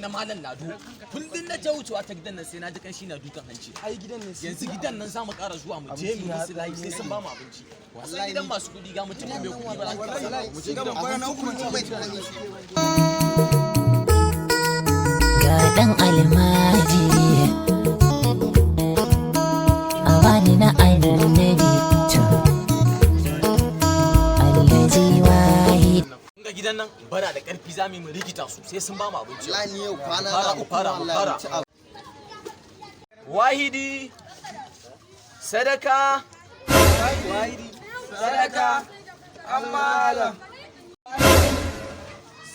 na malam Lado kullun na wucewa ta gidan nan sai na ji kanshi na dukan hanci ai gidan ne yanzu gidan nan zamu ƙara zuwa mu je mu musu layi sai sun ba mu abinci wallahi gidan masu kudi ga mutum mai kudi ba mu je gidan kwana uku mun ci mai tunani ga dan almajiri awani na annabi alhaji wahid ga gidan nan bara da karfi zamu mu rikita su sai sun ba mu abinci wallahi ni yau kwana fara wahidi sadaka wahidi sadaka amala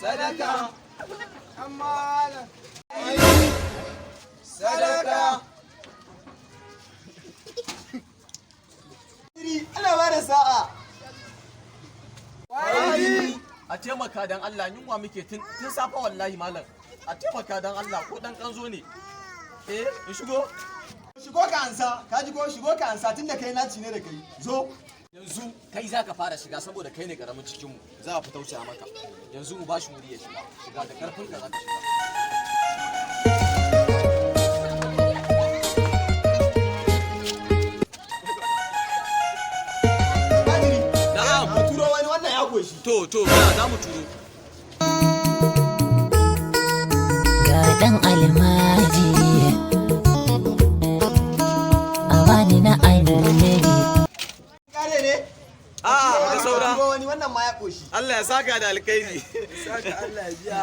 sadaka amala sadaka Allah ba da sa'a a taimaka dan Allah yunwa muke tun safa wallahi malam a taimaka dan Allah ko dan kanzo ne in shigo ka ansa ka ji ko shigo ka ansa tunda kai naci ne da kai zo yanzu kai zaka fara shiga saboda kai ne karamin cikin mu za a fi tausaya maka yanzu mu bashi wuri ya shiga da karfin ka zaka shiga to za mu turo ga dan almajiri awani na annabi kare ne da saura wani wannan ma ya koshi Allah ya saka da alkhairi saka Allah ya biya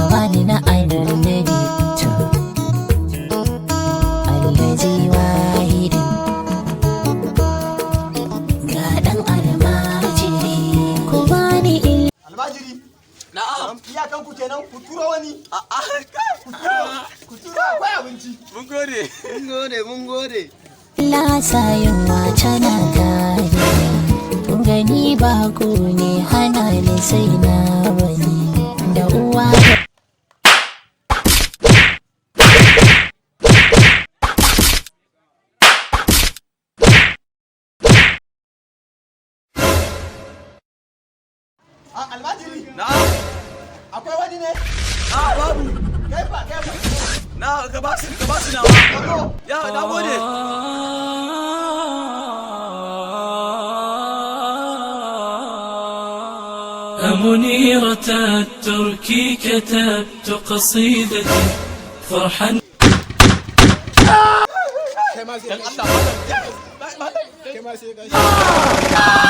awani na annabi alhaji wahidin na'am iyakan ku kenan ku turo wani ku turo akwai abinci mun gode lasayin wata na gari gani ba ku ne hana ni sai na wani da uwa almajiri na'am akwai wani ne babu kai ba na ka ba su na ya na gode منيرة التركي كتبت قصيدتي فرحا كما سيقاشي